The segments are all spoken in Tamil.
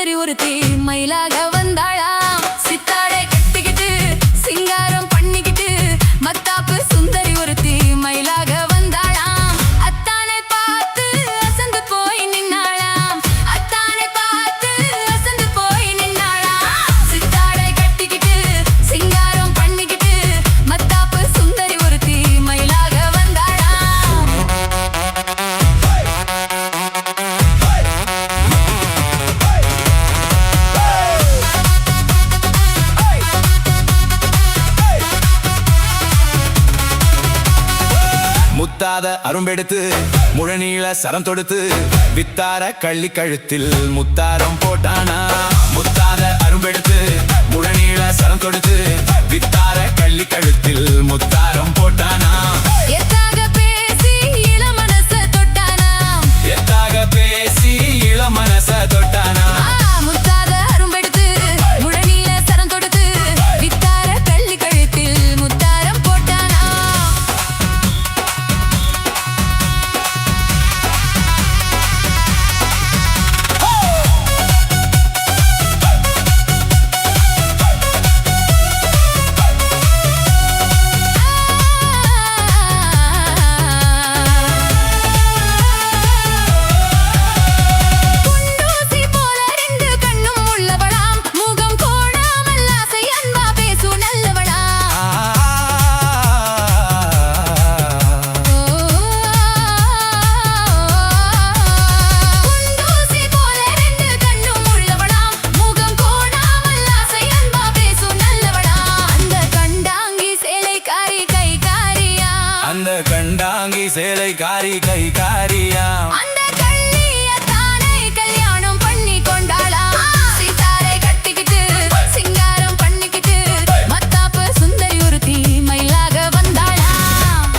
சுந்தரி ஒருத்தி மயிலாக வந்தாளாம். சித்தாடை கட்டிக்கிட்டு சிங்காரம் பண்ணிக்கிட்டு மத்தாப்பு சுந்தரி ஒருத்தி மயிலாக வந்தாளாம். அத்தானை பார்த்து அசந்து போய் நின்னாளாம். அத்தானை பார்த்து அசந்து போய் நின்னாளாம். சித்தாடை கட்டிக்கிட்டு சிங்காரம் பண்ணிக்கிட்டு மத்தாப்பு சுந்தரி ஒருத்தி மயிலாக வந்தாளாம். முத்தாத அரும்பெடுத்து முழநீள சரம் தொடுத்து வித்தார கள்ளி கழுத்தில் முத்தாரம் போட்டானா. முத்தாத அரும்பெடுத்து முழநீள சரம் தொடுத்து வித்தார கள்ளி கழுத்தில் முத்தாரம் போட்டானா. எத்தாக பேசி இளமனச தொட்டானாம். எத்தாக பேசி இளமனச தொட்டானா. முத்தாத அரும்பெடுத்து முழநீள சரம் தொடுத்து வித்தார கள்ளி கழுத்தில் முத்தாரம் போட்டானா. குண்டூசி போல ரெண்டு கண்ணும் உள்ளவளாம். முகம் கோணாமல் ஆசை அன்பா பேசு நல்லவளாம். குண்டூசி போல ரெண்டு கண்ணும் உள்ளவளாம். முகம் கோணாமல் ஆசை அன்பா பேசு நல்லவளாம். அந்த கண்டாங்கி சேலைக்காரி கைகாரியா. அந்த கண்டாங்கி சேலை காரி கை காரியா. அந்த கள்ளியத்தானை கல்யாணம் பண்ணி கொண்டாளாம். சித்தாரை கட்டிக்கிட்டு சிங்காரம் பண்ணிக்கிட்டு மத்தாப்பு சுந்தரி ஒருத்தி மயிலாக வந்தாளாம்.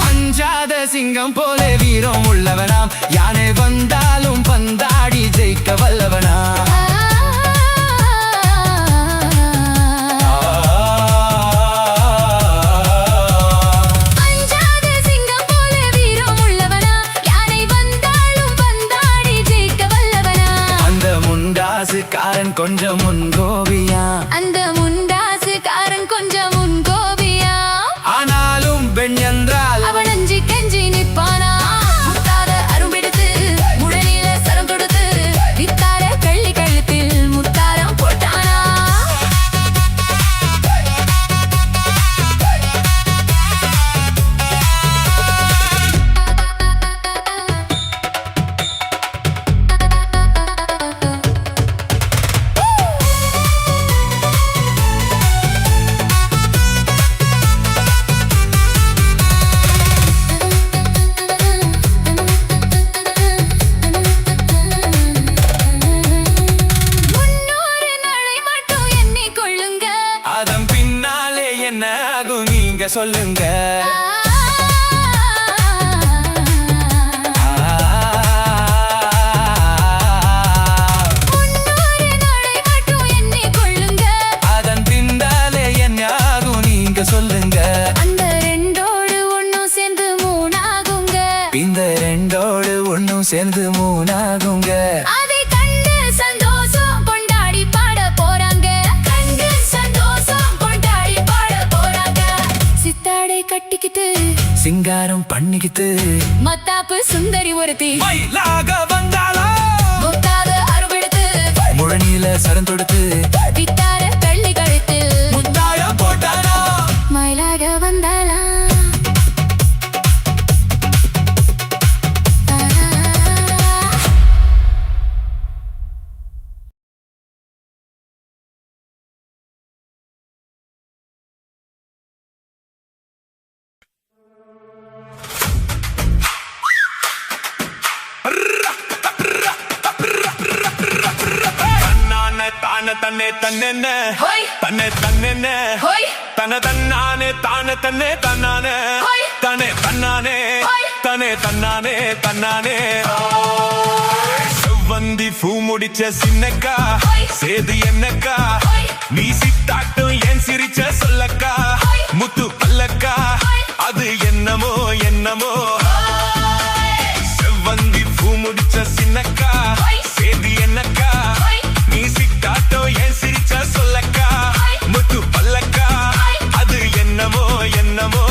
அஞ்சாத சிங்கம் போல வீரம் உள்ளவனாம். யானை வந்தாலும் பந்தாடி ஜெயிக்க வல்லவனாம். அஞ்சாத சிங்கம் போல வீரம் உள்ளவனா. யானை வந்தாலும் பந்தாடி ஜெயிக்க வல்லவனா. அந்த முண்டாசுக்காரன் கொஞ்சம் முன்கோபியா. அந்த முண்டாசுக்காரன் கொஞ்சம் முன்கோபியா. ஆனாலும் பெண் என்றால் அவன் அஞ்சி கெஞ்சி நிற்பானா. முத்தாத அரும்பெடுத்து முழநீள சரம் தொடுத்து வித்தார கள்ளி கழுத்தில் முத்தாரம் போட்டானா. முன்னூறு நாளை மட்டும் எண்ணிக்கொள்ளுங்க. அதன் பின்னாலே என்ன ஆகும் நீங்க சொல்லுங்க. முன்னூறு நாளை மட்டும் எண்ணிக்கொள்ளுங்க. அதன் பின்னாலே என்ன ஆகும் நீங்க சொல்லுங்க. அந்த ரெண்டோடு ஒண்ணும் சேர்ந்து மூணாகுங்க. இந்த ரெண்டோடு ஒண்ணும் சேர்ந்து மூணாகுங்க. அதை கண்டு சந்தோஷம் கொண்டாடி பாட போறாங்க. கண்டு சந்தோஷம் கொண்டாடி பாட போறாங்க. சித்தாடை கட்டிக்கிட்டு சிங்காரம் பண்ணிக்கிட்டு மத்தாப்பு சுந்தரி ஒருத்தி மயிலாக வந்தாளா. முத்தாத அருவெடுத்து முழநீள சரம் தொடுத்து வித்தார கள்ளி கழுத்தில் முத்தாரம் போட்டானா. மயிலாக வந்தாளா. Ta தான தன்னே தன்னென்ன ஹோய். தன்னே தன்னென்ன ஹோய். தன தன்னானே தான தன்னே தன்னானே ஹோய். தனே தன்னானே ஹோய். தனே தன்னானே தன்னானே செவ்வந்தி பூ முடிச்ச சின்னக்கா ஹோய். சேது என்னக்கா ஹோய். நீ சித்தாட்டும் ஏன் சிரிச்ச சொல்லக்கா ஹோய். முத்து பல்லக்கா ஹோய். அது என்னமோ என்னமோ செவ்வந்தி பூ முடிச்ச சின்னக்கா ஹோய். சேது என்னக்கா ஹோய். நீ சித்தாட்டோ ஏன் சிரிச்ச சொல்லக்கா ஹோய். முத்து பல்லக்கா ஹோய். அது என்னமோ என்னமோ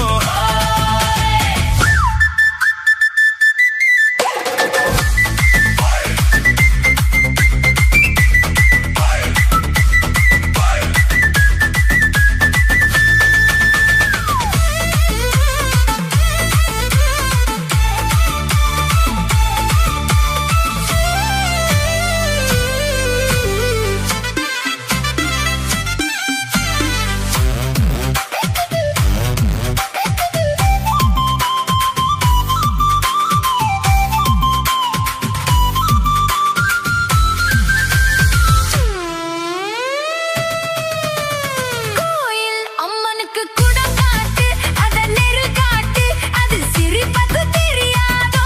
கோயில் அம்மனுக்கு குடம் காட்டு அத நெருல் காட்டு அது சிரிப்பது தெரியாதோ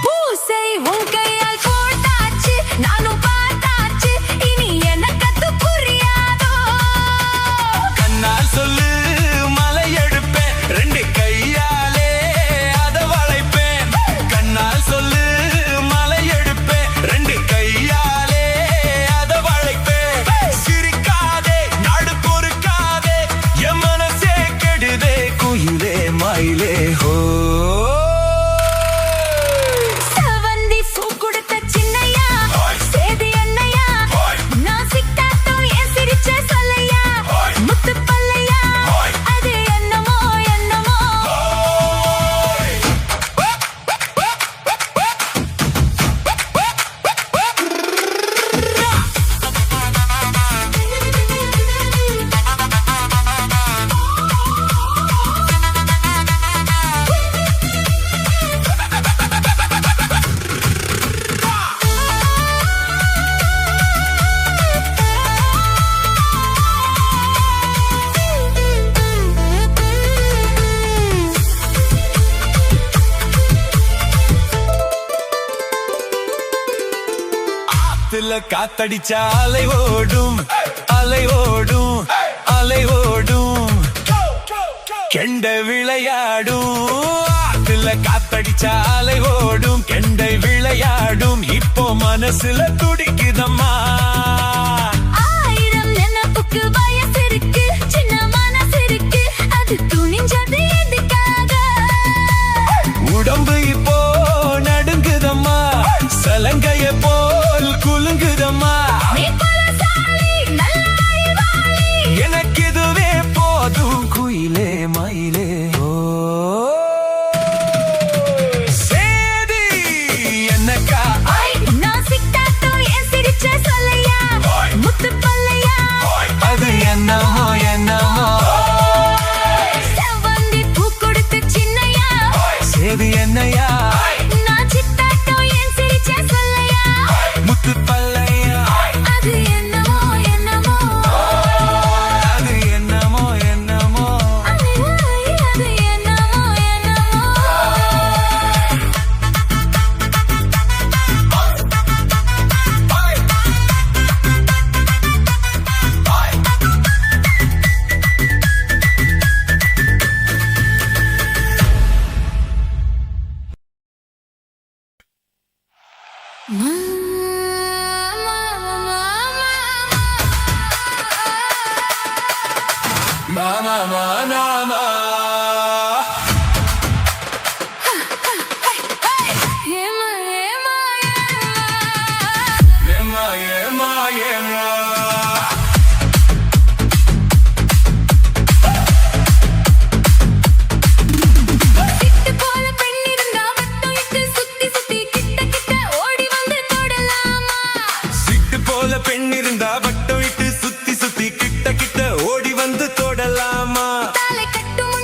பூசை உன் கையால் போட்டாச்சு நானும் பார்த்தாச்சு இனி எனக்கு அது புரியாதோ கண்ணால் சொல்லு மலை எடுப்பேன் ரெண்டு கையாலே அத வளைப்பேன் கண்ணால் சொல்லு மலை எடுப்பேன் ரெண்டு கையாலே அத வளைப்பேன் சிரிக்காதே நாடு பொறுக்காதே என் மனசே கெடுதே குயிலே மயிலே ஹோ செவந்தி பூ கொடுத்த சின்னையா ஹோய். சேது என்னையா ஹோய். நான் சிட்டாட்டோ ஏன் சிரிச்ச சொல்லையா ஹோய். முத்து பல்லையா ஹோய். அது என்னமோ என்னமோ ஆத்துல காத்தடிச்ச அலை ஓடும் அலை ஓடும் அலை ஓடும் கெண்டை விளையாடும் ஆத்துல காத்தடிச்ச அலை ஓடும் கெண்டை விளையாடும் இப்போ மனசுல துடிக்குதம்மா ஆயிரம் நினைப்புக்கு வயசு இருக்கு சின்ன மனசு இருக்கு அது துணிஞ்சது எதுக்காக உடம்பு இப்போ நடுங்குதம்மா சலங்கைய போல் குலுங்குதம்மா நீ பலசாலி நல்ல அறிவாளி எனக்கு இதுவே போதும் குயிலே மயிலே ஓ சேதி என்னக்கா நான் சிட்டாட்டோ ஏன் சிரிச்ச சொல்லையா ஹோய். முத்து பல்லையா அது என்னமோ என்னமோ செவ்வந்தி பூ கொடுத்த சின்னையா சேது என்னையா நான் சிட்டாட்டோ ஏன் சிரிச்ச சொல்லையா முத்து பல்லையா அது என்னமோ என்னமோ அது என்னமோ என்னமோ அது என்னமோ என்னமோ மாமா மாமா ஏமா ஏமா ஏமா சிட்டு போல பெண் இருந்தா வட்டம் இட்டு சுத்தி சுத்தி கிட்ட கிட்ட ஓடி வந்து தொடலாமா சிட்டு போல பெண் இருந்தா வட்டம் இட்டு சுத்தி சுத்தி கிட்ட கிட்ட ஓடி வந்து தொடலாமா தலை கட்டும்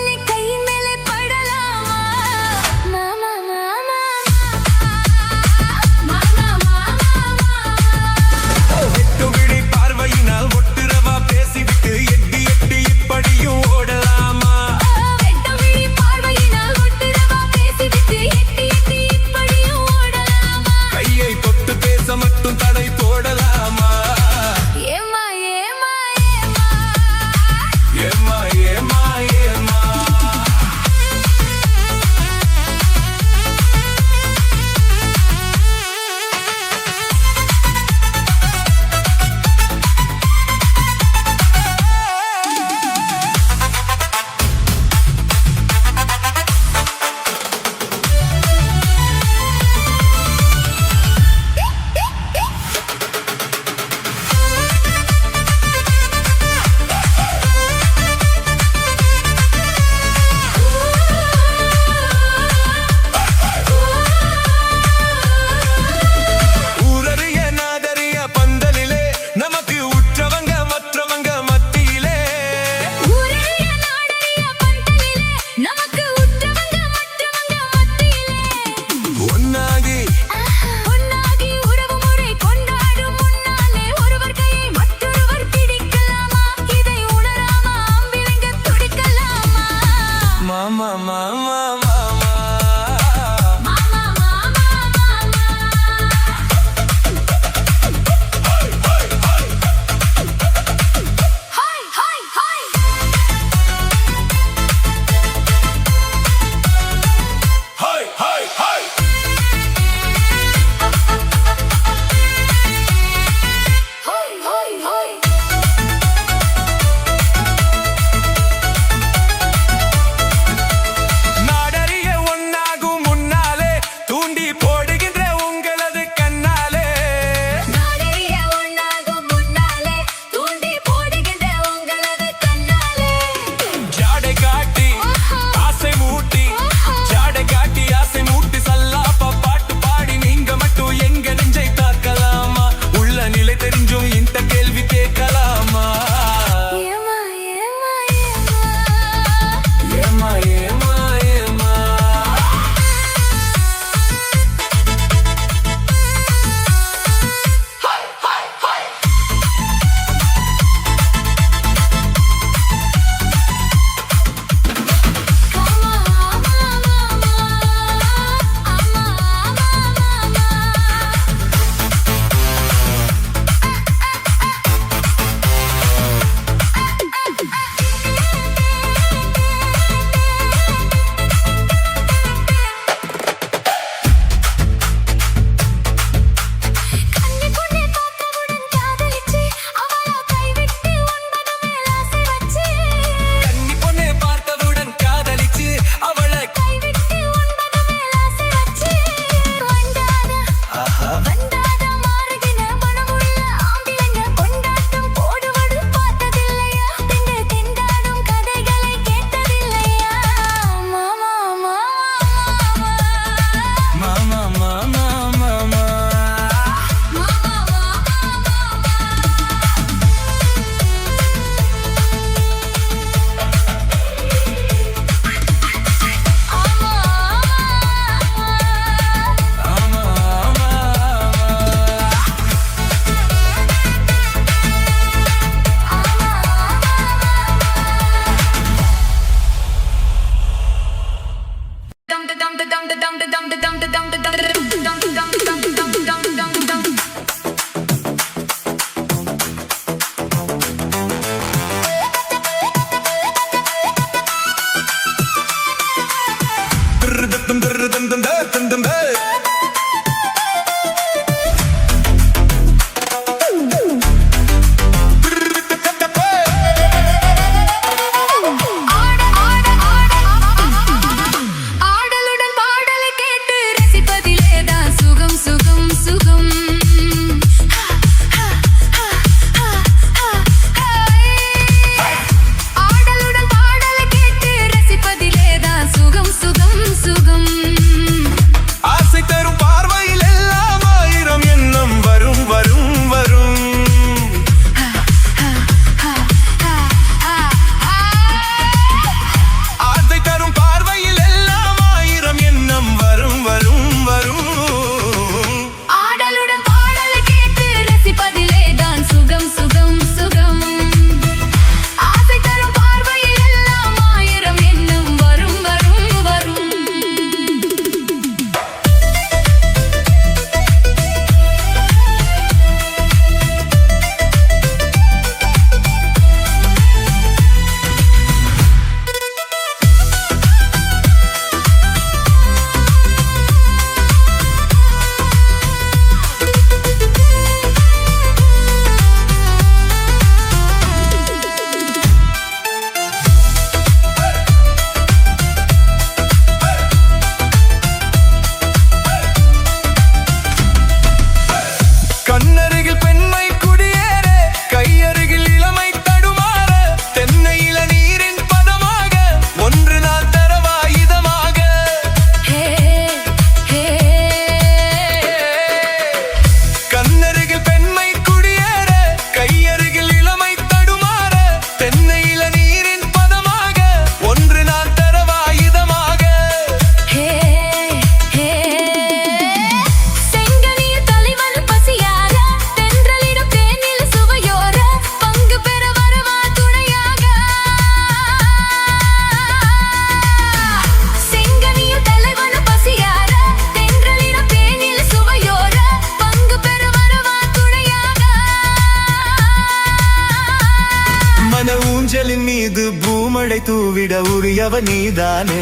பூமழை தூவிட உரியவ நீதானே.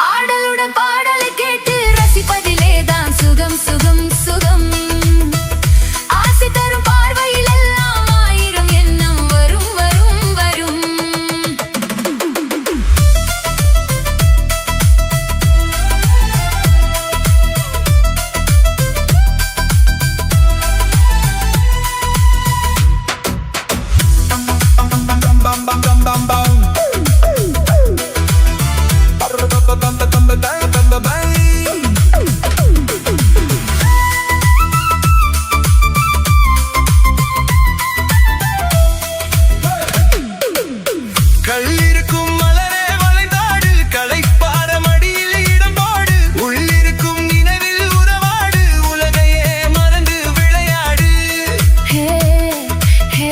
ஆடலுடன் பாடலை கேட்டு ரசிப்பதிலே தான் சுகம் சுகம் சுகம். ஆசை தரும் பார்வையில் எல்லாம் ஆயிரம் எண்ணம் வரும் வரும் வரும். கள்ளிருக்கும் மலரே வளைந்தாடு, களைப்பார மடியில் இடம்போடு, உள்ளிருக்கும் நினைவில் உறவாடு, உலகையே மறந்து விளையாடு. ஹே ஹே.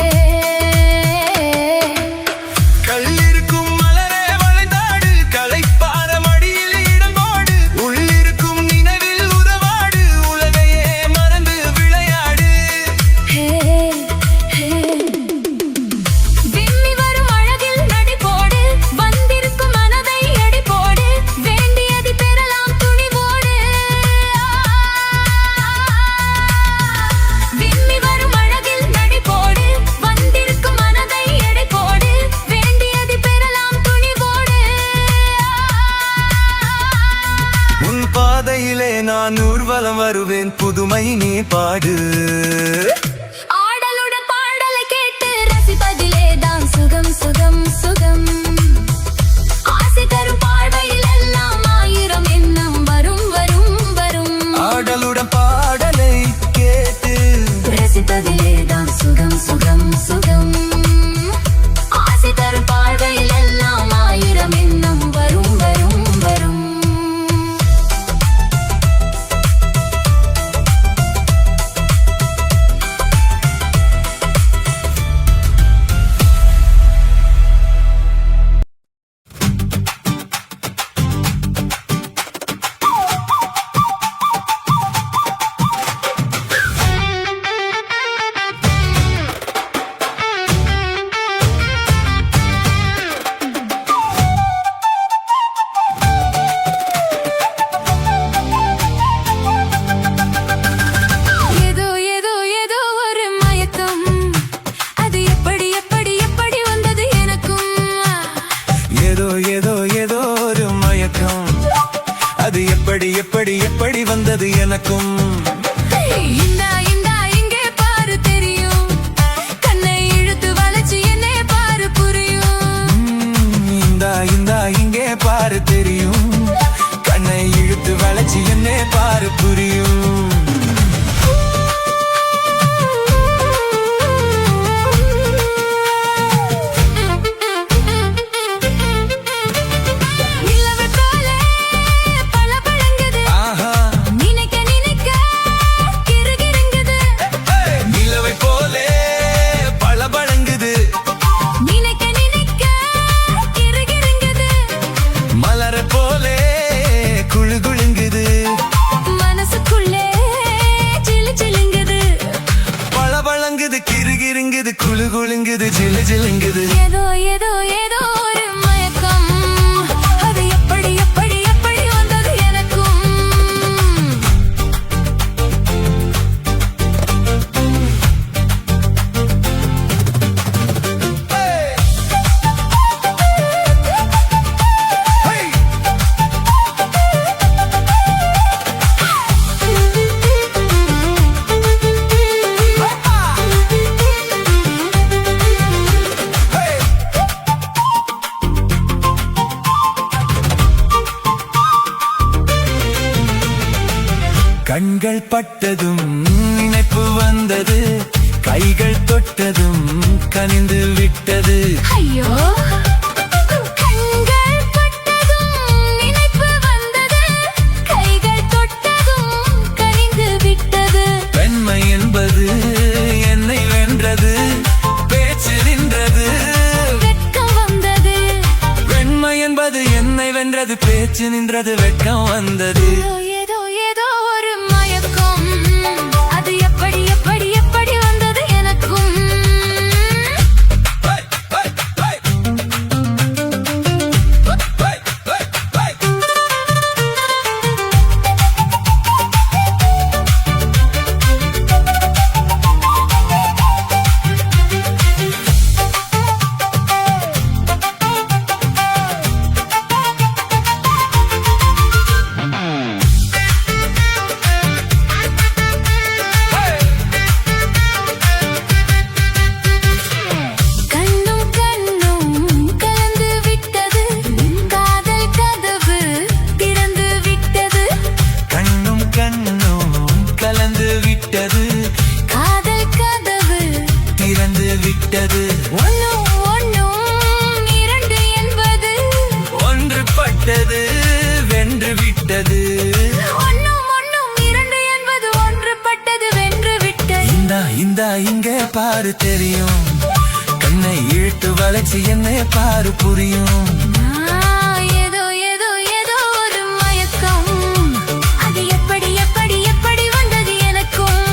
கள்ளிருக்கும் மலரே வளைந்தாடு, களைப்பார மடியில் இடம்போடு, உள்ளிருக்கும் நினைவில் உறவாடு, உலகையே மறந்து விளையாடு. ஹே ஹே. விம்மி வரும் அழகில் நடிபோடு, வந்திருக்கும் மனதை எடைபோடு, வேண்டியதை பெறலாம் துணிவோடு. விம்மி வரும் அழகில் நடிபோடு, வந்திருக்கும் மனதை எடைபோடு, வேண்டியதை பெறலாம் துணிவோடு. உன் பாதையிலே நான் ஊர்வலம் வருவேன், புதுமை நீ பாடு. ஆடலுடன் பாடலை கேட்டு ரசிப்பதிலே தான் சுகம் சுகம் சுகம். ஆசை தரும் பார்வையில் எல்லாம் ஆயிரம் எண்ணம் வரும் வரும் வரும். ஆடலுடன் பாடலை கேட்டு ரசிப்பதிலே தான் சுகம் சுகம் சுகம். ஆசை தரும் பார்வையில் எல்லாம் ஆயிரம் எண்ணம் வரும் வரும் வரும். ஏதோ ஏதோ ஏதோ ஒரு மயக்கம், அது எப்படி எப்படி எப்படி வந்தது எனக்கும். ஏதோ ஏதோ ஏதோ ஒரு மயக்கம், அது எப்படி எப்படி எப்படி வந்தது எனக்கும். இந்தா இந்தா இங்கே பாரு தெரியும், கண்ணை இழுத்து வளைச்சு என்னே பாரு புரியும். இந்தா இந்தா இங்கே பாரு தெரியும், கண்ணை இழுத்து வளைச்சு என்னே பாரு புரியும். நிலவு போல பளபளங்குது, ஆஹா, நினைக்க நினைக்க கிறுகிறுங்குது. நிலவை போலே பளபளங்குது, நினைக்க நினைக்க கிறுகிறுங்குது. மலரை போலே குழு குழுங்குது, மனசுக்குள்ளே சிலு சிலுங்குது. பளபளங்குது, கிறுகிறுங்குது, குழு குழுங்குது, ஜிலு ஜிலுங்குது. ஏதோ ஏதோ ஏதோ ஒரு மயக்கம், அது எப்படி எப்படி எப்படி வந்தது எனக்கும். கண்கள் பட்டதும் நினைப்பு வந்தது, கைகள் தொட்டதும் கனிந்து விட்டது. ஐயோ, கண்கள் பட்டதும் நினைப்பு வந்தது, கைகள் தொட்டதும் கனிந்து விட்டது. பெண்மை என்பது என்னை வென்றது, பேச்சு நின்றது, வெட்கம் வந்தது. பெண்மை என்பது என்னை வென்றது, பேச்சு நின்றது, வெட்கம் வந்தது. ஏதோ ஏதோ ஒரு மயக்கம், அது எப்படி எப்படி எப்படி வந்தது எனக்கும். விட்டது வென்று விட்டது ஒண்ணும் ஒண்ணும் இரண்டு என்பது ஒன்றுபட்டது வென்று விட்டது இந்தா இங்கே பாரு தெரியும் கண்ணை இழுத்து வளைச்சு என்ன பாரு புரியும் ஏதோ ஏதோ ஏதோ ஒரு மயக்கம் அது எப்படி எப்படி எப்படி வந்தது எனக்கும்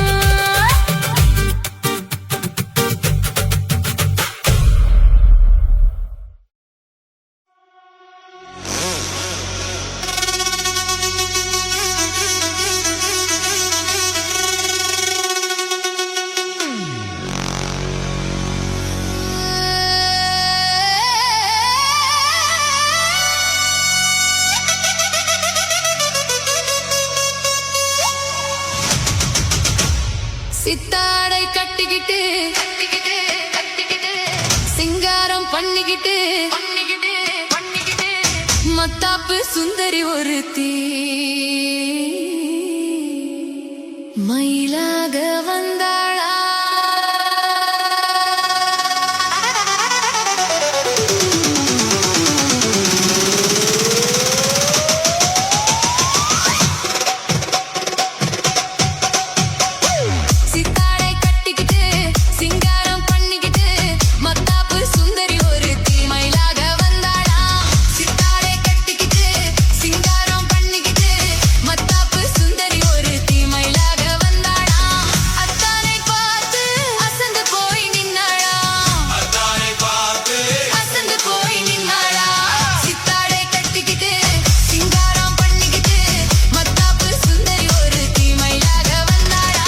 சித்தாடை கட்டிக்கிட்டு சிங்காரம் பண்ணிக்கிட்டு மத்தாப்பு சுந்தரி ஒருத்தி மயிலாக வந்தாளா சித்தாடை கட்டிக்கிட்டு சிங்காரம் பண்ணிக்கிட்டு மத்தாப்பு சுந்தரி ஒருத்தி மயிலாக வந்தாளா சித்தாடை கட்டிக்கிட்டு சிங்காரம் பண்ணிக்கிட்டு மத்தாப்பு சுந்தரி ஒருத்தி மயிலாக வந்தாளா அத்தானை பார்த்து அசந்து போய் நின்னாளா அசந்து போய் நின்னாளா சித்தாடை கட்டிக்கிட்டு சிங்காரம் பண்ணிக்கிட்டு மத்தாப்பு சுந்தரி ஒருத்தி மயிலாக வந்தாளா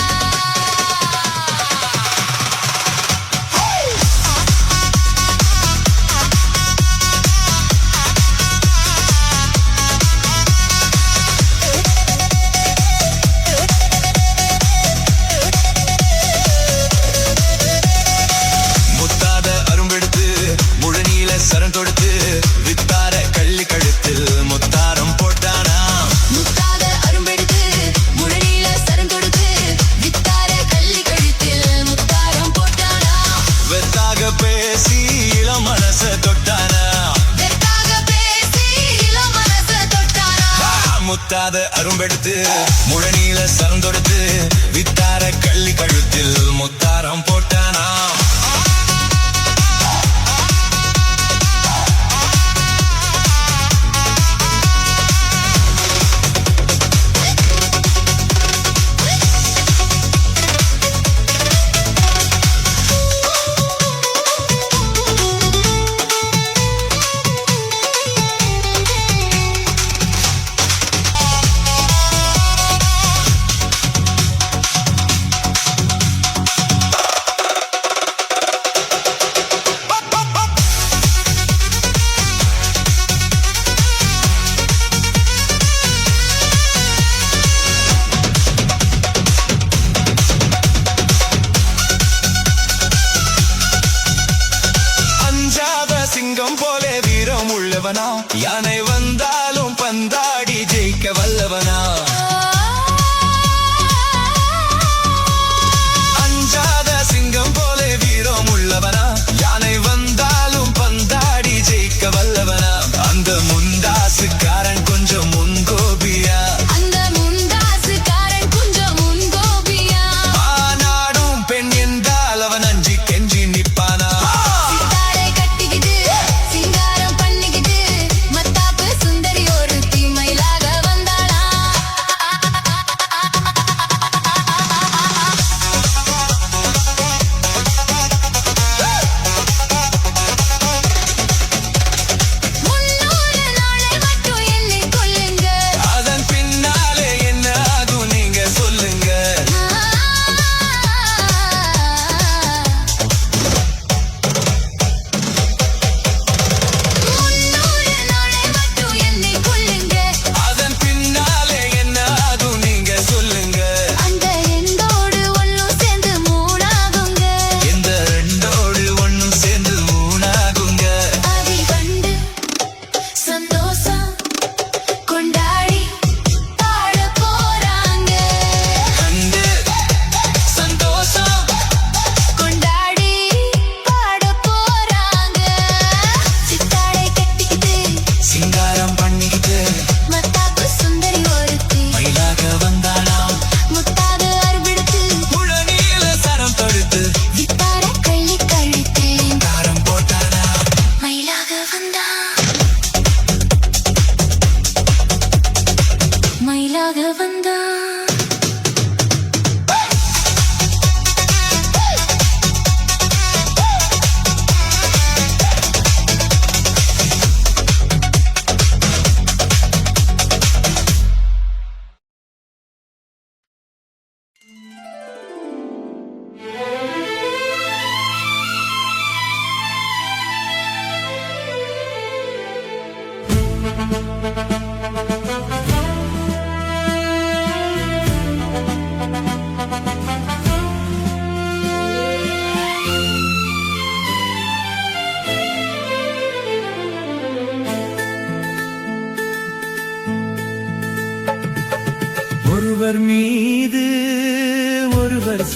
முத்தாத அரும்பெடுத்து முழநீல சரம் தொடுத்து வித்தார கள்ளி கழுத்தில் முத்தாரம் போட்டானா முத்தாத அரும்பெடுத்து முழநீல சரம் கொடுத்து வித்தார கள்ளி கழுத்தில் முத்தாரம் போட்டானா வெத்தாக பேசி இளம் மனச தொட்டானா வெத்தாக பேசி இளம் மனச தொட்டானா முத்தாத அரும்பெடுத்து முழநீல சரம் தொடுத்து வித்தார கள்ளி கழுத்தில் முத்தாரம் போட்டானா அஞ்சாத சிங்கம் போலே வீரம் உள்ளவனா யானை வந்தாலும் பந்தாடி ஜெயிக்க வல்லவனா அஞ்சாத சிங்கம் போலே வீரம் உள்ளவனா யானை வந்தாலும் பந்தாடி ஜெயிக்க வல்லவனா அந்த முண்டாசுக்காரன் கொஞ்சம் முன்கோபியா அந்த முண்டாசுக்காரன் கொஞ்சம் முன்கோபியா ஆனாடும் பெண் என்றால் அவன் அஞ்சி கெஞ்சி நிப்பானா சித்தாடை கட்டிக்கிட்டு சிங்காரம் பண்ணிக்கிட்டு மத்தாப்பு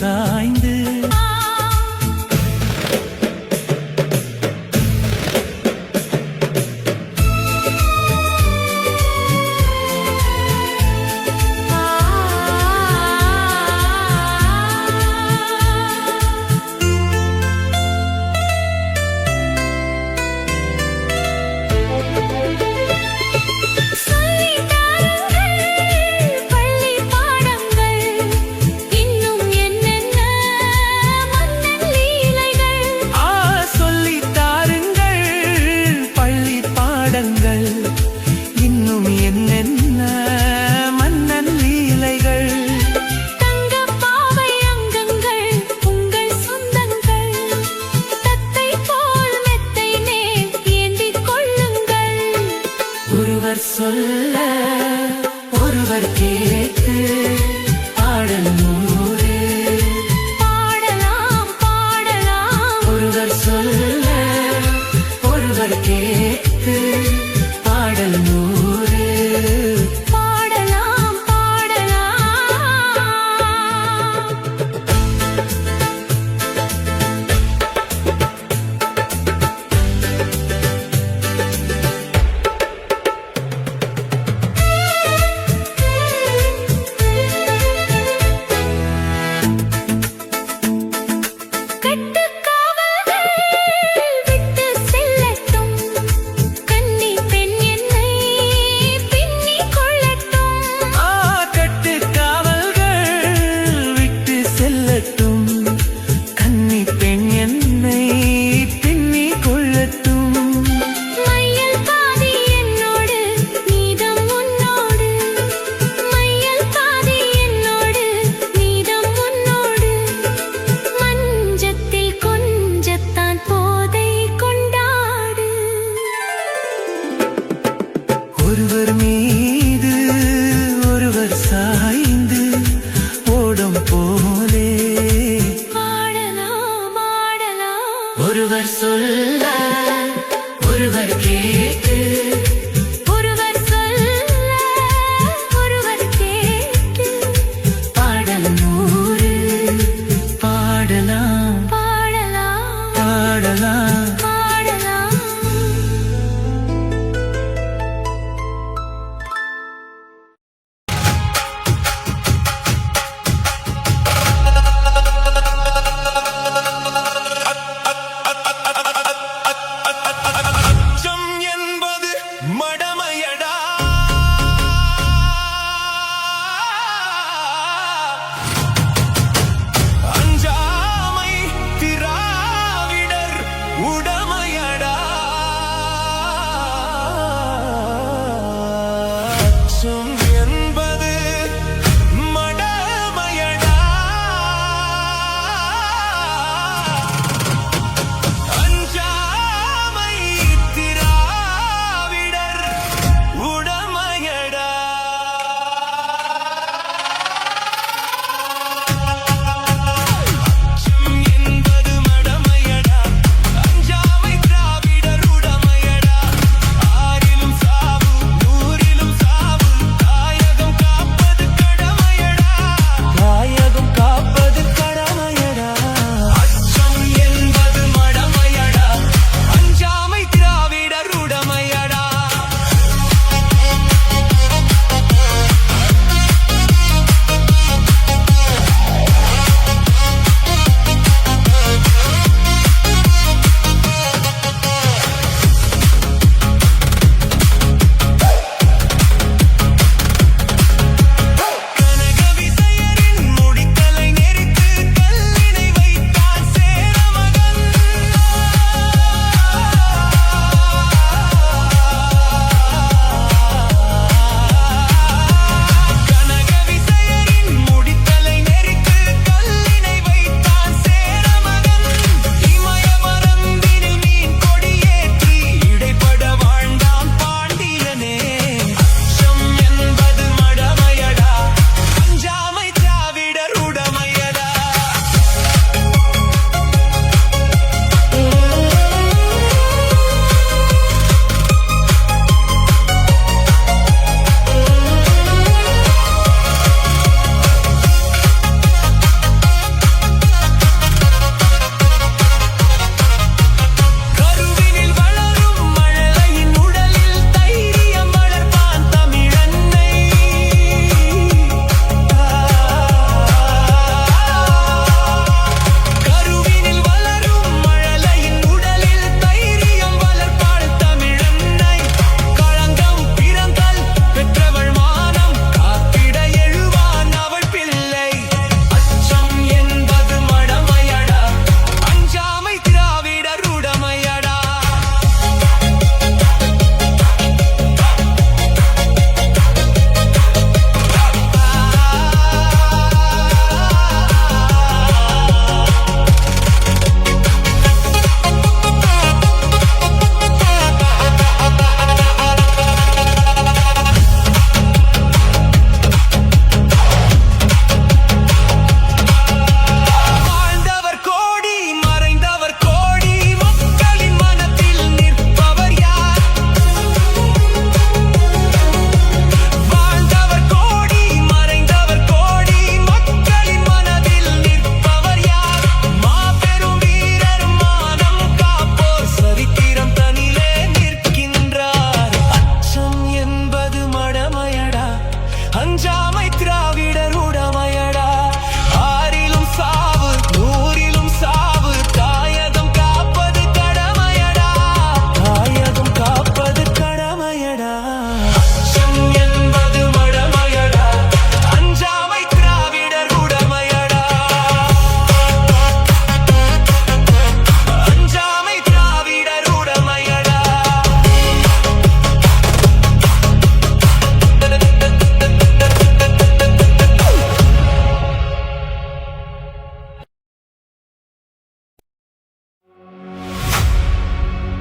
சாய்ந்து பள்ளி பாடங்கள் இன்னும் என்னென்ன மன்னன் லீலைகள் சொல்லித் தாருங்கள் பள்ளி பாடங்கள் இன்னும் என்னென்ன மன்னன் லீலைகள் தங்கப் பாவை அங்கங்கள் உங்கள் சொந்தங்கள் தத்தை போல் மெத்தை மேல் ஏந்திக் கொள்ளுங்கள் ஒருவர் சொல்ல ஒருவர் கேட்டு பாடல் நூறு பாடலாம் பாடலாம் ஒருவர் சொல்ல ஒருவர் கேட்டு பாடல் நூறு பாடலாம் பாடலாம் கட்டுக்காவல்கள் விட்டு செல்லட்டும் கன்னி பெண் என்னை பின்னிக் கொள்ளட்டும் கட்டு காவல்கள் விட்டு செல்லட்டும் கன்னி பெண் என்னை பின்னி கொள்ளட்டும் மையல் பாதி என்னோடு நீதம் உன்னோடு மையல் பாதி என்னோடு நீதம் உன்னோடு மஞ்சத்தில் கொஞ்சத்தான் போதை கொண்டாடு ஒருவர் மீது ஒருவர் சாய்ந்து ஓடும் போலே ஆடலாம் ஆடலாம் ஒருவர் சொல்ல ஒருவர் கேட்டு ஒருவர் சொல்ல ஒருவர் கேட்டு பாடல் நூறு பாடலாம் பாடலாம் பாடலாம் பாடலாம் அச்சம் என்பது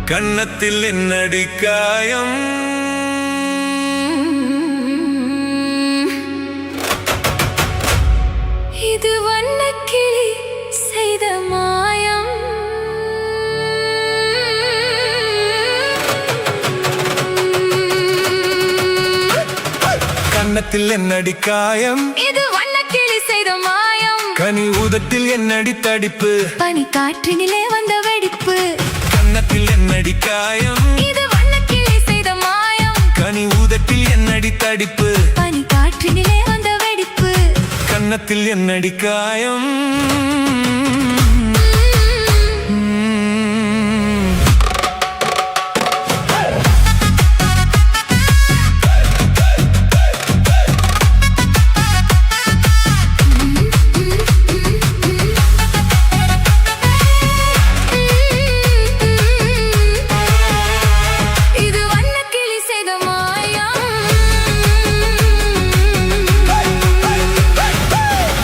கன்னத்தில் என்னடி காயம் இது வண்ணக்கிளி செய்த மாயம் கன்னத்தில் என்னடி காயம் இது வண்ணக்கிளி செய்த மாயம் கனி உதட்டில் என்னடி தடிப்பு பனி காற்றினிலே வந்த வெடிப்பு கன்னத்தில் என்னடி காயம் இது வண்ணக்கிளி செய்த மாயம் கனி உதட்டில் என்னடி தடிப்பு பனி காற்றினிலே வந்த வெடிப்பு கன்னத்தில் என்னடி காயம் இது வண்ணக்கிளி செய்த மாயம்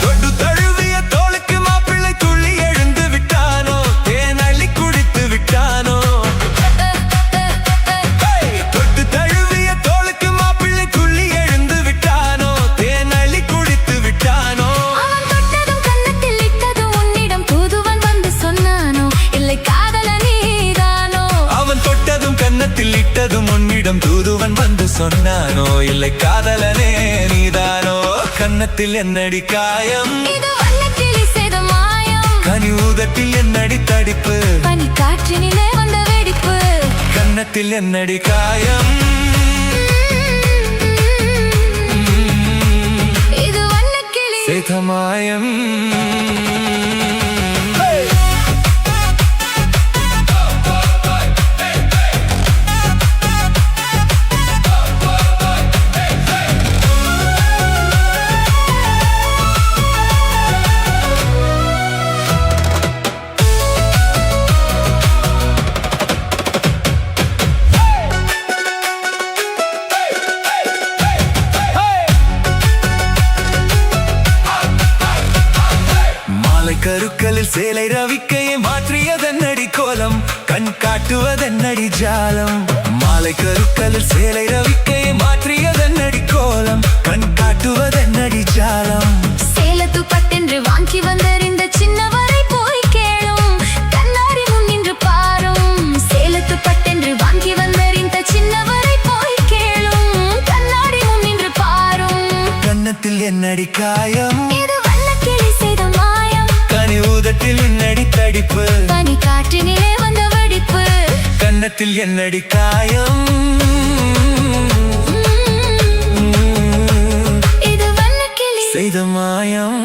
தொட்டு தழுவிய தோளுக்கு மாப்பிள்ளை துள்ளி எழுந்து விட்டானோ தேன் அள்ளி குடித்து விட்டானோ தொட்டு தழுவிய தோளுக்கு மாப்பிள்ளை துள்ளி எழுந்து விட்டானோ தேன் அள்ளி குடித்து விட்டானோ அவன் தொட்டதும் கன்னத்தில் இட்டதும் உன்னிடம் தூதுவன் வந்து சொன்னானோ இல்லை காதல நீதானோ அவன் தொட்டதும் கன்னத்தில் இட்டதும் உன்னிடம் தூதுவன் வந்து சொன்னானோ இல்லை காதலனே நீதானோ கன்னத்தில் என்னடி காயம் இது வண்ணக்கிளி செய்த மாயம் கனி ஊதட்டில் என்னடி தடிப்பு பனி காற்றினிலே வந்த வெடிப்பு கன்னத்தில் என்னடி காயம் இது வண்ணக்கிளி சேதமாயம் கருக்களில் சேலை ரவிக்கையை மாற்றியதன்னடி கோலம் கண் காட்டுவதன்னடி ஜாலம் மாலை கருக்களில் சேலை ரவிக்கையை மாற்றியதன்னடி கோலம் கண் காட்டுவதன்னடி ஜாலம் சேலத்து பட்டென்று வாங்கி வந்தறிந்த சின்னவரை போய் கேளும் கண்ணாடி முன் நின்று பாரும் சேலத்து பட்டென்று வாங்கி வந்தறிந்த சின்னவரை போய் கேளும் கண்ணாடி முன் நின்று பாரும் கன்னத்தில் என்னடி காயம் இது வண்ணக்கிளி செய்த மாயம் கனி ஊதட்டில் என்னடி தடிப்பு பனி காற்றினிலே வந்த வெடிப்பு கன்னத்தில் என்னடி காயம் இது வண்ணக்கிளி செய்த மாயம்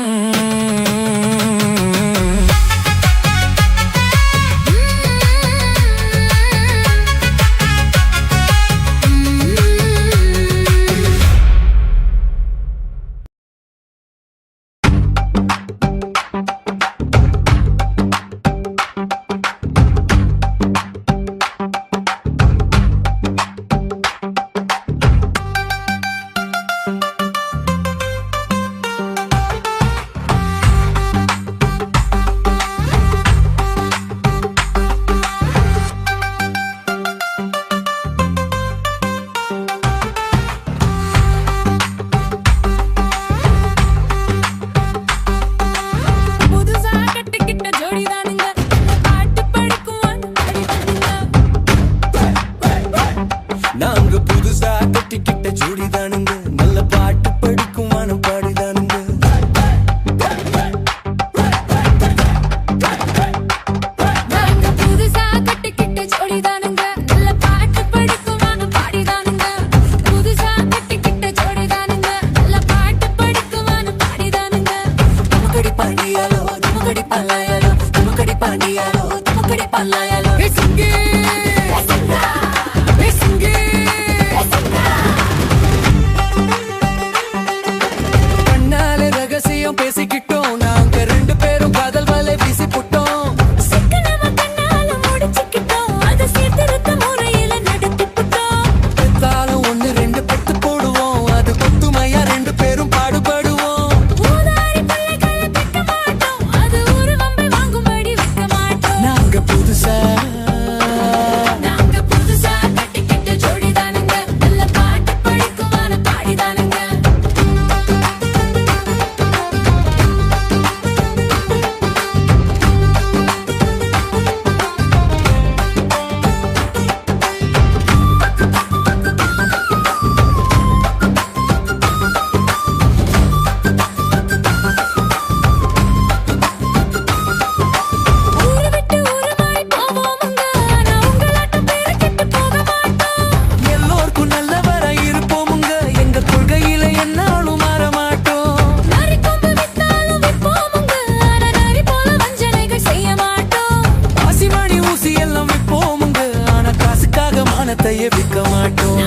பணத்தையே விற்க மாட்டோம்.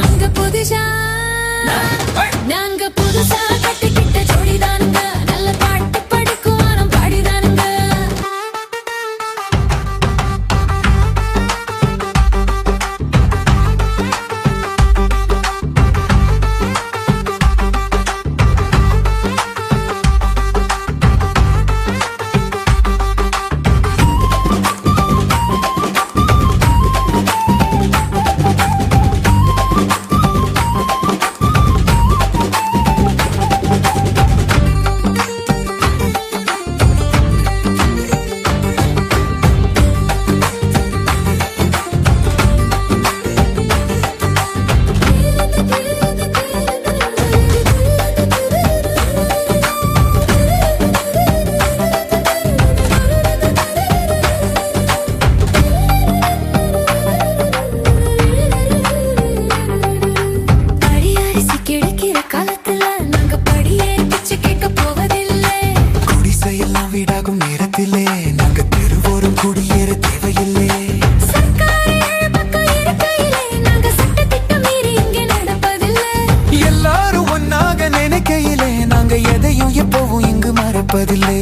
நாங்க புதுசா கட்டிக்கிட்ட ஜோடிதானுங்க, நல்ல பாட்டு படிக்கும் வானம் பாடிதானுங்க. வீடாகும் நேரத்திலே நாங்க தெருவோரும் குடியேற தேவையில்லை. எல்லாரும் ஒன்னாக நினைக்கையிலே நாங்க எதையும் எப்பவும் இங்கு மறப்பதில்லை.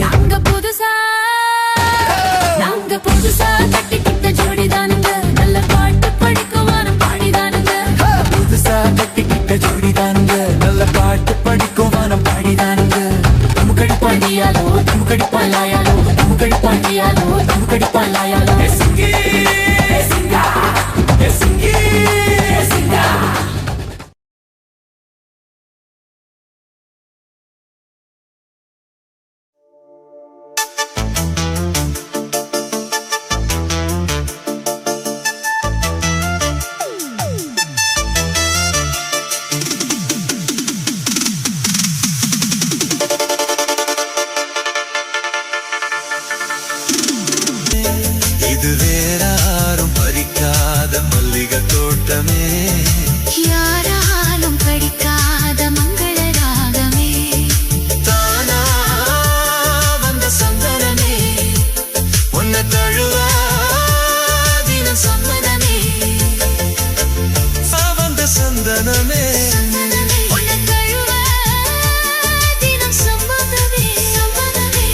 புதுசா கட்டிக்கிட்ட ஜோடிதானுங்க, நல்ல பாட்டு படிக்கும் வானம் பாடிதானுங்க. புதுசா கட்டிக்கிட்ட ஜோடிதானுங்க, நல்ல பாட்டு படிக்கும் வானம் பாடிதானுங்க. தமுக்கடி பாண்டியாலோ தமுக்கடி பாலாயாலோ தமுக்கடி பாண்டியாலோ தமுக்கடி பாலாயாலோ சிங்கி சிங்கா சிங்கி சிங்கா. இது வேறாரும் பறிக்காத மல்லிகை தோட்டமே, யாராலும் படிக்காத மங்கள ராகமே, தானா வந்த சந்தனமே, உன்னை தழுவ தினம் சம்மதமே, வந்த சந்தனமே, உன்னை தழுவ தினம் சம்மதமே, சம்மதமே.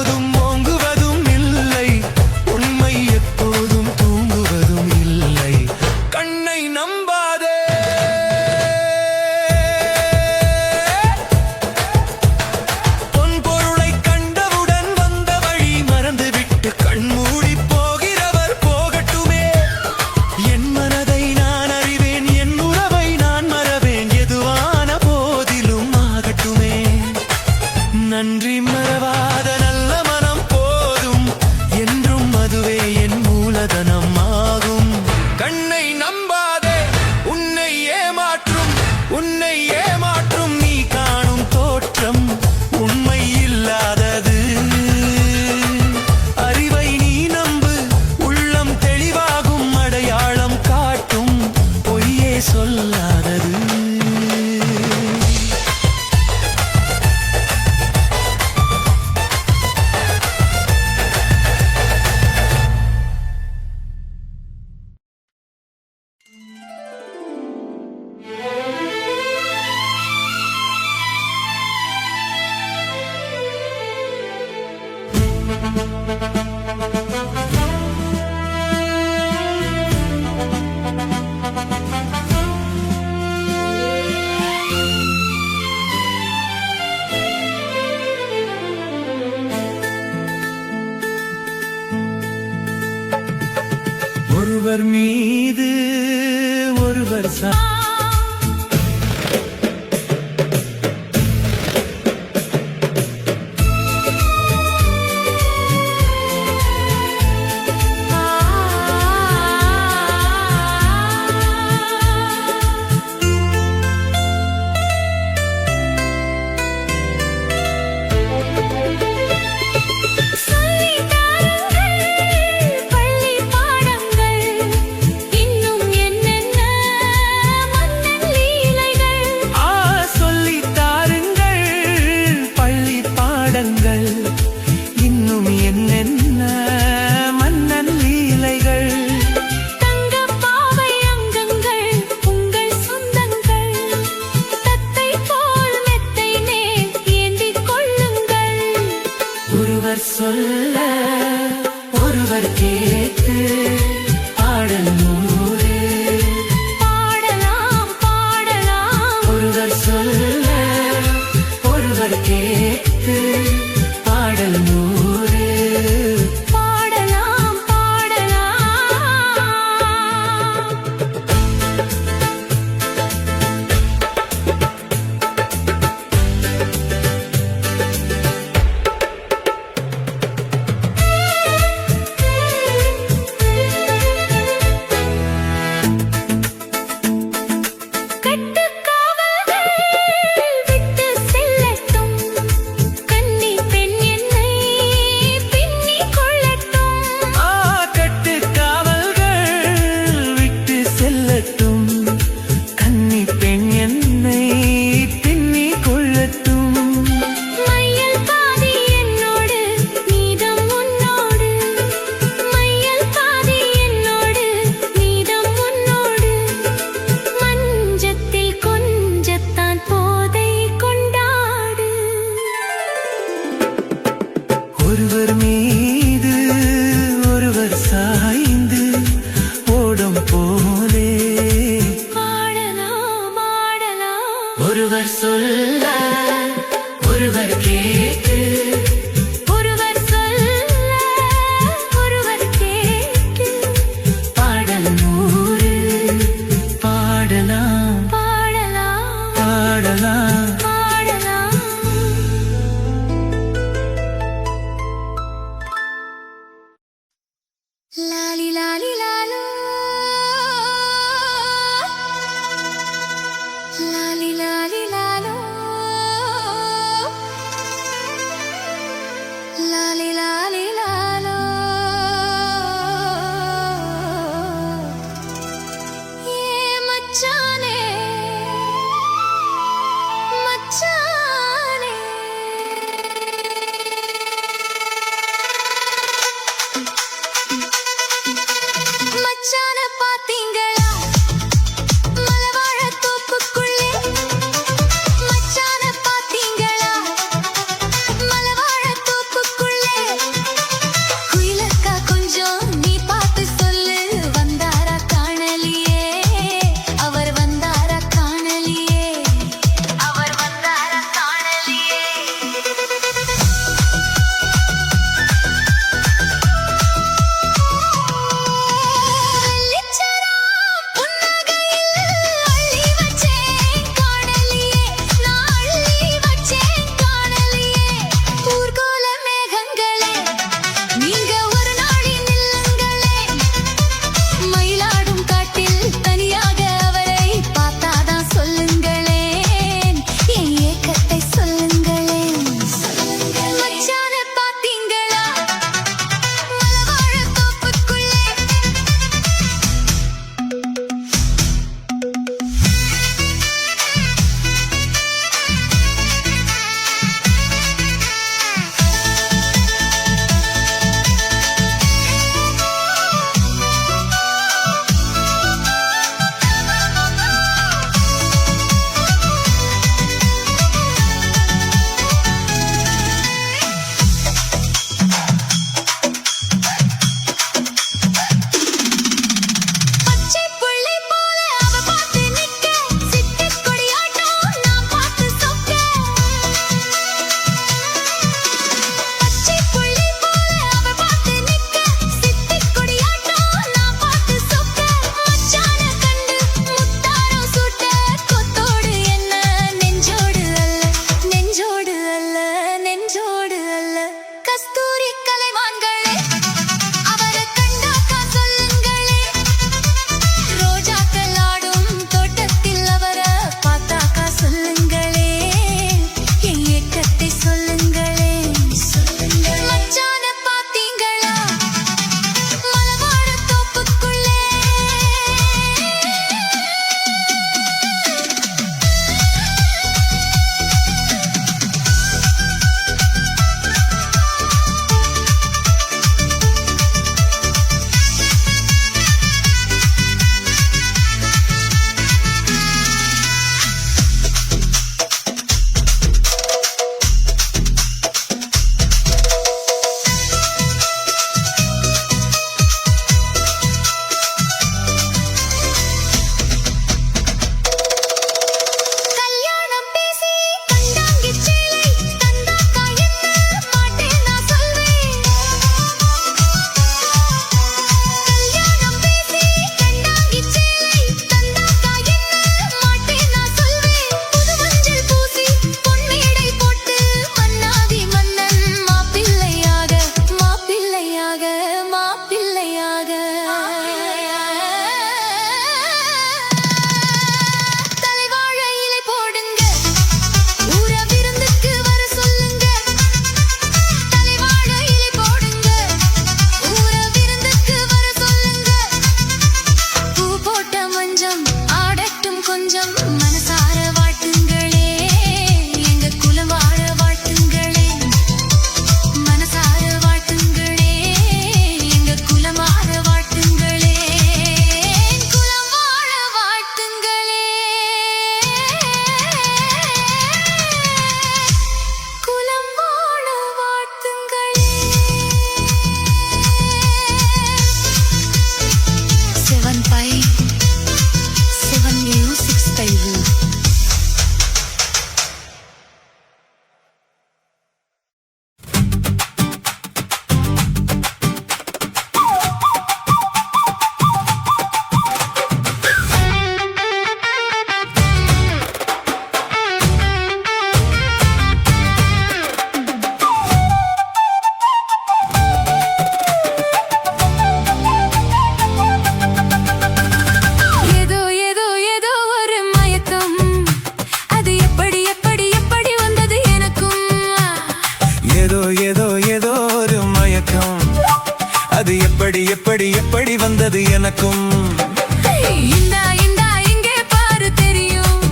எப்போதும் ஓங்குவதும் இல்லை, உண்மை எப்போதும் தூங்குவதும் இல்லை. கண்ணை நம்பாதே. பொன் பொருளை கண்டவுடன் வந்த வழி மறந்துவிட்டு கண்மூடி போகிறவர் போகட்டுமே. என் மனதை நான் அறிவேன், என் உறவை நான் மறவேன், எதுவான போதிலும் ஆகட்டுமே. நன்றி மறவாத நல்ல மனம் போதும், என்றும் அதுவே என் மூலதனம் ஆகும். கண்ணை நம்பாதே, உன்னை ஏமாற்றும் நீ காணும் தோற்றம் உண்மை இல்லாதது. அறிவை நீ நம்பு, உள்ளம் தெளிவாகும், அடையாளம் காட்டும் பொய்யே சொல்லாதது. ஒருவர் மீது ஒருவர் இன்னும் என்னென்ன மன்னன் லீலைகள். தங்கப் பாவை அங்கங்கள் உங்கள் சொந்தங்கள், தத்தை போல் மெத்தை மேல் ஏந்திக் கொள்ளுங்கள். ஒருவர் சொல்ல ஒருவர் கேட்டு பாடல் நூறு பாடலாம் பாடலாம். ஒருவர் சொல்ல ஒருவர் கேட்டு பாடல் நூறு பாடலாம் பாடலாம். கட்டுக்காவல்கள் விட்டு செல்லட்டும், கன்னி பெண் என்னை பின்னிக் கொள்ளட்டும். கட்டு காவல்கள் விட்டு செல்லட்டும், கன்னி பெண் என்னை பின்னி கொள்ளட்டும். மையல் பாதி என்னோடு நீதம் உன்னோடு, மையல் பாதி என்னோடு நீதம் உன்னோடு. மஞ்சத்தில் கொஞ்சத்தான் போதை கொண்டாடு. ஒருவர் மீது ஒருவர் சாய்ந்து ஓடும் போலே ஆடலாம் ஆடலாம். ஒருவர் சொல்ல ஒருவர் கேட்டு ஒருவர் சொல்ல ஒருவர் கேட்டு பாடல் நூறு பாடலாம் பாடலாம் பாடலாம். பாடலாம். வந்தது எனக்கும். இந்தா இந்தா இங்கே பாரு தெரியும்,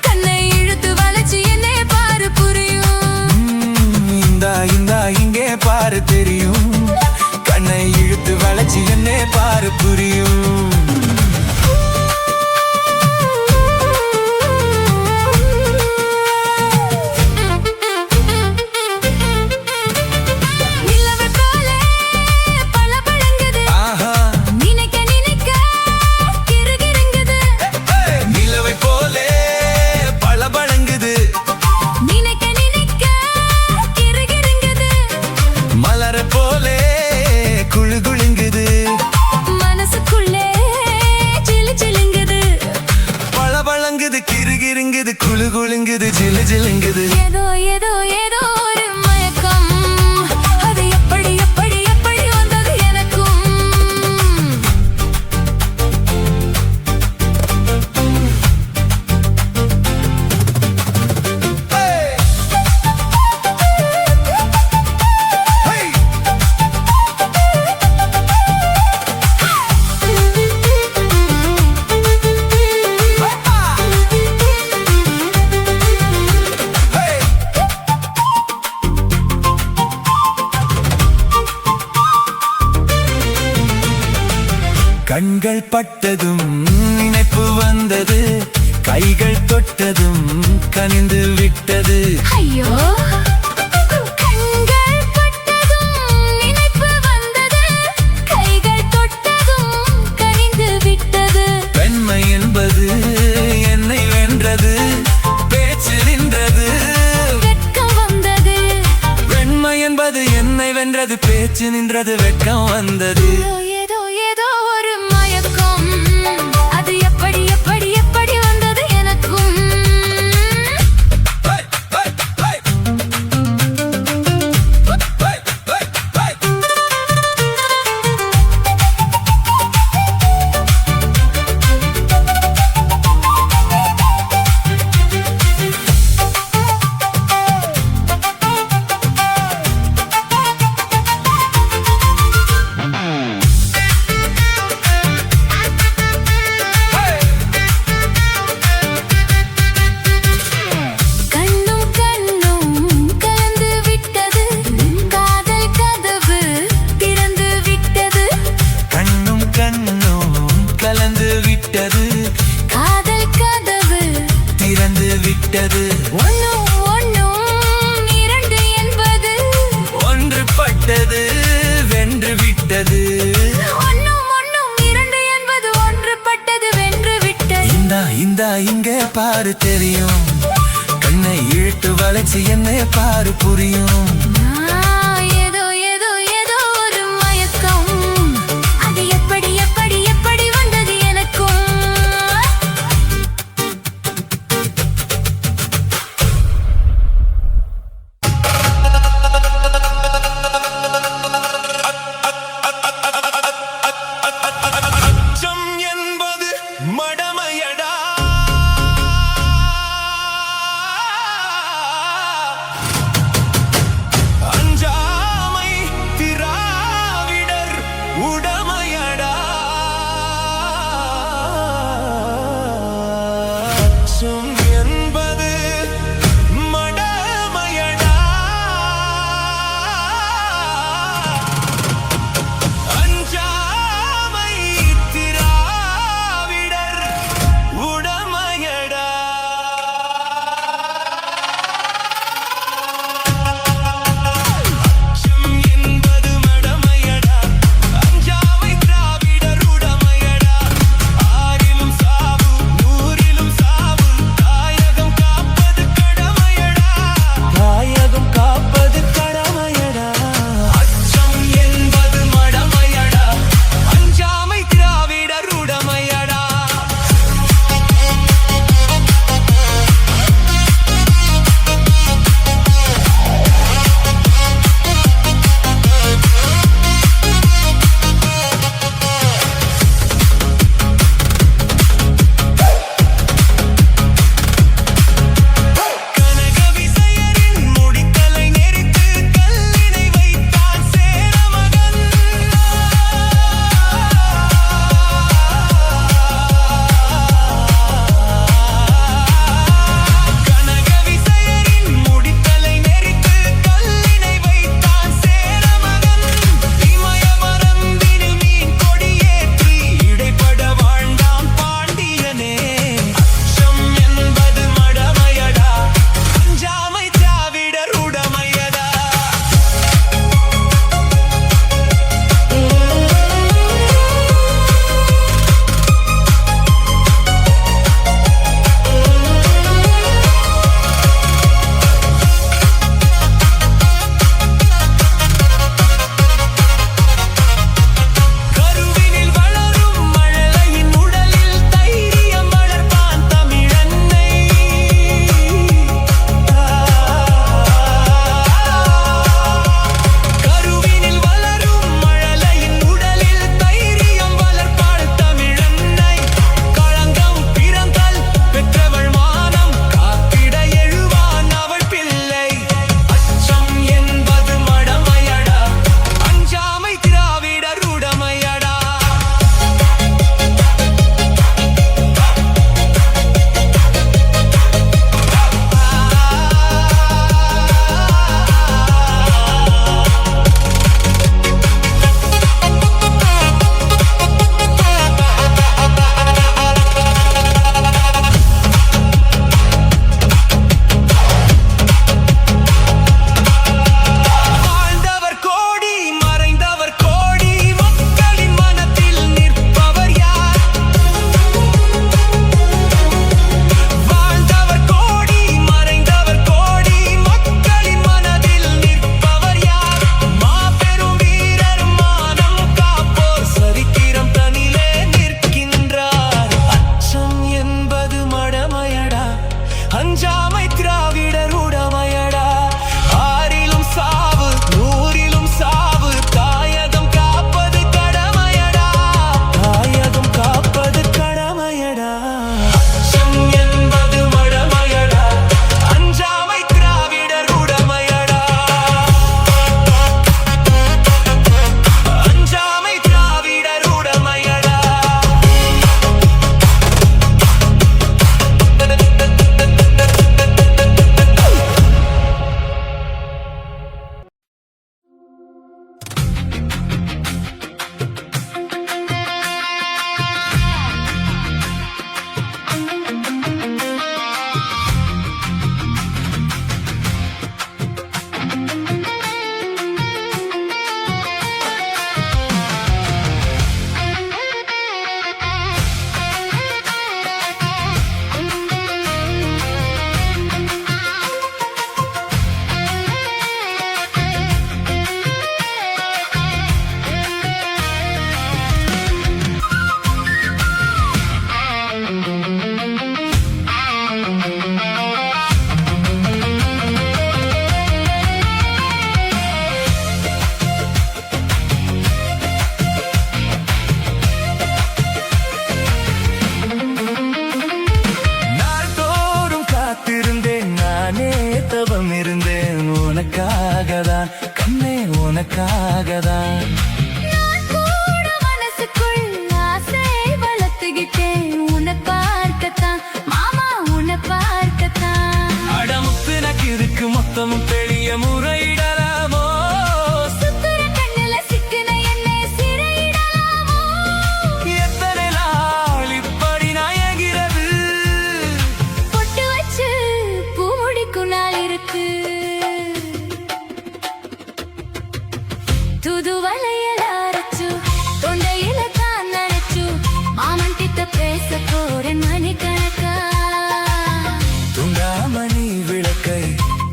கண்ணை இழுத்து வளைச்சு என்னை பாரு புரியும். இந்தா இந்தா இங்கே பாரு தெரியும், கண்ணை இழுத்து வளைச்சு என்னை பாரு புரியும். கிருகிருங்குது குளு குளுங்குது ஜிலு ஜிலுங்குது. ஏதோ ஏதோ ஏதோ ஒரு மயக்கம், அது எப்படி எப்படி எப்படி வந்தது எனக்கும். கண்கள் பட்டதும் நினைப்பு வந்தது, கைகள் தொட்டதும் கனிந்து விட்டது. ஐயோ, கண்கள் பட்டதும் நினைப்பு வந்தது, கைகள் தொட்டதும் கனிந்து விட்டது. பெண்மை என்பது என்னை வென்றது, பேச்சு நின்றது, வெட்கம் வந்தது. பெண்மை என்பது என்னை வென்றது, பேச்சு நின்றது, வெட்கம் வந்தது. ஏதோ ஏதோ ஒரு மயக்கம், அது எப்படி எப்படி எப்படி வந்தது எனக்கும். ஒன்னும் ஒன்னும் இரண்டு என்பது ஒன்று பட்டது வென்று விட்டது. ஒன்னும் ஒன்னும் இரண்டு என்பது ஒன்று பட்டது வென்று விட்டது. இந்தா இந்தா இங்கே பாரு தெரியும், கண்ணை இழுத்து வளைச்சு என்னை பாரு புரியும். ஏதோ ஏதோ ஏதோ ஒரு மயக்கம், அது எப்படி எப்படி எப்படி வந்தது எனக்கும். மடமையடா உனக்காகதான். நான் கூட மனசுக்குள் ஆசை வளர்த்துக்கிட்டேன் உன்னை பார்க்கத்தான் மாமா உன்னை பார்க்கத்தான். அடமுத்து நக்கு இருக்கு மொத்தமும் பெரிய முறையிடலாமோ? சுத்துற கண்ணுல சிக்கின என்னை சிறையிடலாமோ? எத்தனை நாள் இப்படி நாயகிறது? பொட்டு வச்சு பூ முடிக்கும் நாள் இருக்கு. தூது வளையல் அரைச்சு தொண்டையில தான் நனைச்சு மாமன் கிட்ட பேச போறேன் மணிக்கணக்கா. துண்டாமணி விளக்கை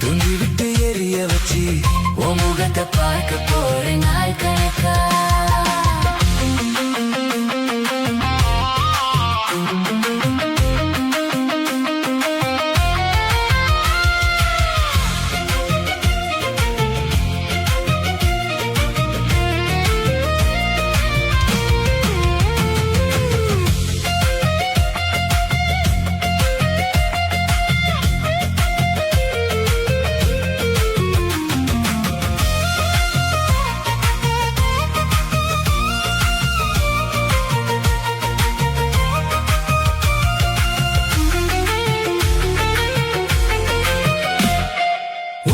துண்டி விட்டு எரிய வச்சு உன் முகத்தை பார்க்க போறேன் நாள் கணக்கா.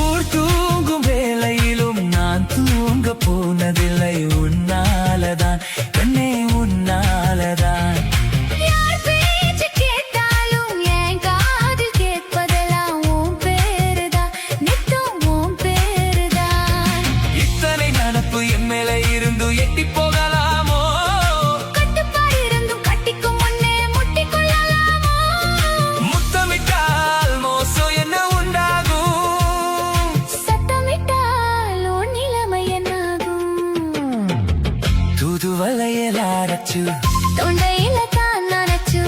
ஊர் தூங்கும் வேளையிலும் நான் தூங்க போனதில்லை உன்னாலதான் கண்ணே உன்னாலதான். யார் பேச்சு கேட்டாலும் என் காதில் கேட்பதெல்லாம் உன் பேருதான் நித்தம் உன் பேருதான். இத்தனை நினப்பு என் மேல இருந்து எட்டி போகலாமோ? கட்டுப்பாடு இருந்தும் கட்டிக்கும் முன்னே முட்டிக் கொள்ளலாமோ? முத்தமிட்டால் மோசம் என்ன உண்டாகும்? சத்தமிட்டால் உன் நிலைமை என்னாகும்? தூது வளையல் அரைச்சு தொண்டையில தான் நனைச்சு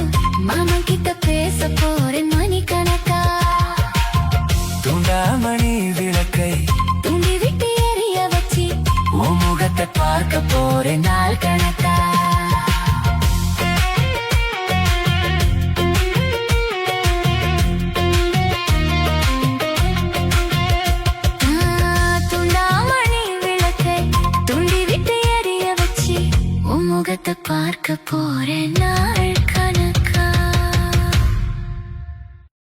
மாமன் கிட்ட பேச போறேன் மணிக்கணக்கா. துண்டாமணி விளக்கை தூண்டி விட்டு எரிய வச்சு உன் முகத்தை பார்க்க போறேன் நாள் கணக்கா.